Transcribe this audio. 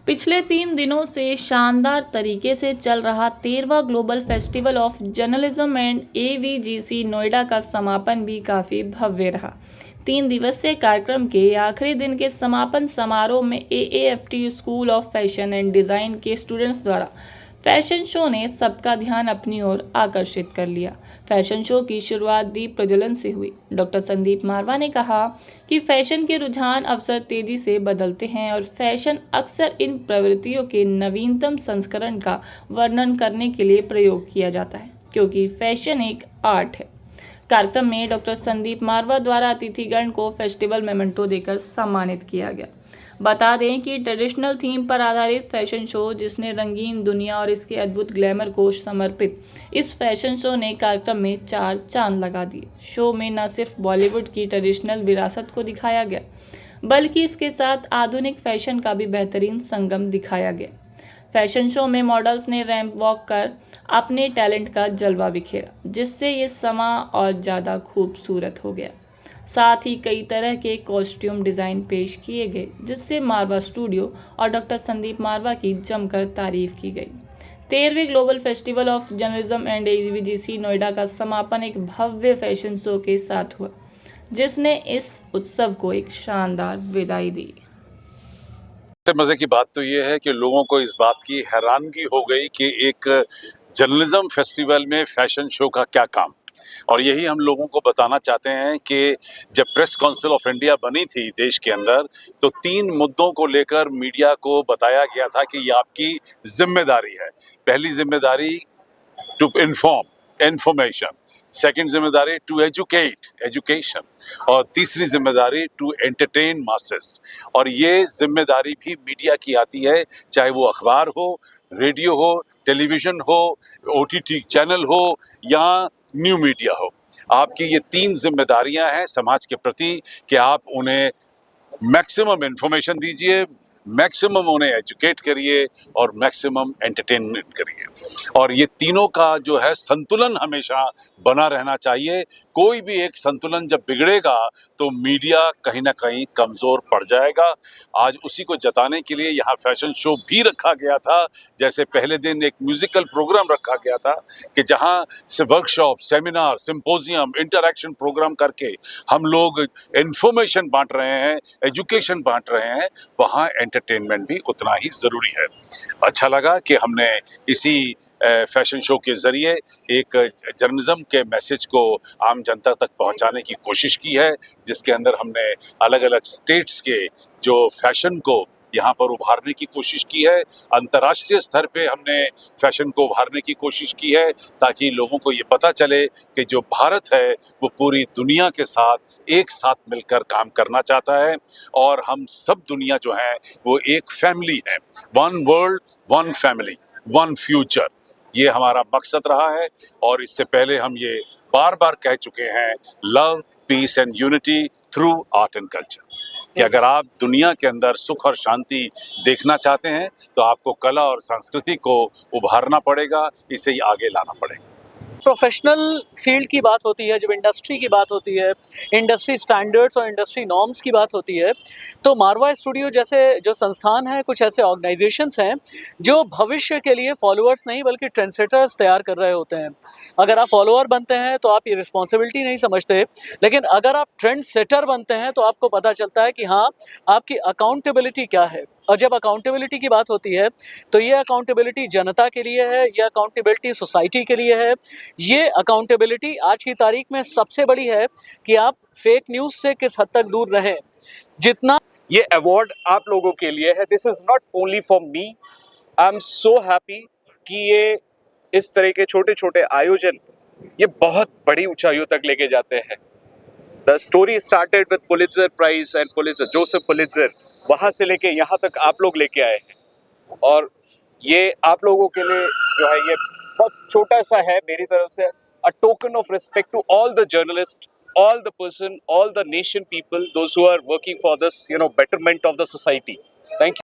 पिछले 3 दिनों से शानदार तरीके से चल रहा 13वां global festival of journalism and AVGC Noida का समापन भी काफ़ी भव्य रहा। 3 दिवसीय कार्यक्रम के आखिरी दिन के समापन समारोह में AAFT school of fashion and design के स्टूडेंट्स द्वारा फैशन शो ने सबका ध्यान अपनी ओर आकर्षित कर लिया। फैशन शो की शुरुआत दीप प्रज्वलन से हुई। डॉक्टर संदीप मारवा ने कहा कि फैशन के रुझान अक्सर तेजी से बदलते हैं और फैशन अक्सर इन प्रवृत्तियों के नवीनतम संस्करण का वर्णन करने के लिए प्रयोग किया जाता है, क्योंकि फैशन एक आर्ट है। कार्यक्रम में डॉक्टर संदीप मारवा द्वारा अतिथिगण को फेस्टिवल मेमेंटो देकर सम्मानित किया गया। बता दें कि ट्रेडिशनल थीम पर आधारित फैशन शो, जिसने रंगीन दुनिया और इसके अद्भुत ग्लैमर को समर्पित इस फैशन शो ने कार्यक्रम में 4 चांद लगा दिए। शो में न सिर्फ बॉलीवुड की ट्रेडिशनल विरासत को दिखाया गया, बल्कि इसके साथ आधुनिक फैशन का भी बेहतरीन संगम दिखाया गया। फैशन शो में मॉडल्स ने रैंप वॉक कर अपने टैलेंट का जलवा बिखेरा, जिससे ये समा और ज़्यादा खूबसूरत हो गया। साथ ही कई तरह के कॉस्ट्यूम डिज़ाइन पेश किए गए, जिससे मारवा स्टूडियो और डॉक्टर संदीप मारवा की जमकर तारीफ की गई। 13वें global festival of journalism and AVGC Noida का समापन एक भव्य फैशन शो के साथ हुआ, जिसने इस उत्सव को एक शानदार विदाई दी। सबसे मजे की बात तो ये है कि लोगों को इस बात की हैरानगी हो गई कि एक जर्नलिज्म फेस्टिवल में फैशन शो का क्या काम। और यही हम लोगों को बताना चाहते हैं कि जब प्रेस काउंसिल ऑफ इंडिया बनी थी देश के अंदर, तो 3 मुद्दों को लेकर मीडिया को बताया गया था कि ये आपकी जिम्मेदारी है। पहली जिम्मेदारी टू इन्फॉर्म, इंफॉर्मेशन। सेकंड जिम्मेदारी टू एजुकेट, एजुकेशन। और तीसरी जिम्मेदारी टू एंटरटेन मासेस। और ये जिम्मेदारी भी मीडिया की आती है, चाहे वो अखबार हो, रेडियो हो, टेलीविजन हो, ओटीटी चैनल हो या न्यू मीडिया हो। आपकी ये 3 जिम्मेदारियां हैं समाज के प्रति कि आप उन्हें मैक्सिमम इंफॉर्मेशन दीजिए, मैक्सिमम उन्हें एजुकेट करिए और मैक्सिमम एंटरटेनमेंट करिए। और ये तीनों का जो है संतुलन हमेशा बना रहना चाहिए। कोई भी एक संतुलन जब बिगड़ेगा तो मीडिया कहीं ना कहीं कमज़ोर पड़ जाएगा। आज उसी को जताने के लिए यहाँ फैशन शो भी रखा गया था। जैसे पहले दिन एक म्यूजिकल प्रोग्राम रखा गया था कि जहाँ से workshop, seminar, symposium, interaction program करके हम लोग इंफॉर्मेशन बांट रहे हैं, एजुकेशन बांट रहे हैं, वहाँ एंटरटेनमेंट भी उतना ही ज़रूरी है। अच्छा लगा कि हमने इसी फैशन शो के ज़रिए एक जर्नलिज्म के मैसेज को आम जनता तक पहुंचाने की कोशिश की है, जिसके अंदर हमने अलग अलग स्टेट्स के जो फैशन को यहाँ पर उभारने की कोशिश की है। अंतर्राष्ट्रीय स्तर पे हमने फैशन को उभारने की कोशिश की है, ताकि लोगों को ये पता चले कि जो भारत है वो पूरी दुनिया के साथ एक साथ मिलकर काम करना चाहता है और हम सब दुनिया जो है वो एक फैमिली है। One world, one family, one future, ये हमारा मकसद रहा है। और इससे पहले हम ये बार बार कह चुके हैं, love, peace and unity through art and culture, कि अगर आप दुनिया के अंदर सुख और शांति देखना चाहते हैं तो आपको कला और संस्कृति को उभारना पड़ेगा, इसे ही आगे लाना पड़ेगा। प्रोफेशनल फील्ड की बात होती है, जब इंडस्ट्री की बात होती है, इंडस्ट्री स्टैंडर्ड्स और इंडस्ट्री नॉर्म्स की बात होती है, तो मारवा स्टूडियो जैसे जो संस्थान हैं, कुछ ऐसे ऑर्गेनाइजेशंस हैं जो भविष्य के लिए फॉलोअर्स नहीं बल्कि ट्रेंडसेटर्स तैयार कर रहे होते हैं। अगर आप फॉलोअर बनते हैं तो आप ये रिस्पॉन्सिबिलिटी नहीं समझते, लेकिन अगर आप ट्रेंड सेटर बनते हैं तो आपको पता चलता है कि हाँ, आपकी अकाउंटेबिलिटी क्या है। और जब अकाउंटेबिलिटी की बात होती है तो ये अकाउंटेबिलिटी जनता के लिए है, ये अकाउंटेबिलिटी सोसाइटी के लिए है। ये अकाउंटेबिलिटी आज की तारीख में सबसे बड़ी है कि आप फेक न्यूज़ से किस हद तक दूर रहें। जितना ये अवार्ड आप लोगों के लिए है, this is not only for me. I am so happy कि ये इस तरह के छोटे छोटे आयोजन ये बहुत बड़ी ऊंचाइयों तक लेके जाते हैं। The story started with Pulitzer prize and Pulitzer, Joseph Pulitzer, वहां से लेके यहाँ तक आप लोग लेके आए हैं। और ये आप लोगों के लिए जो है ये बहुत छोटा सा है मेरी तरफ से, a token of respect to all the journalist, all the person, all the nation people, those who are working for this, betterment of the society. Thank you.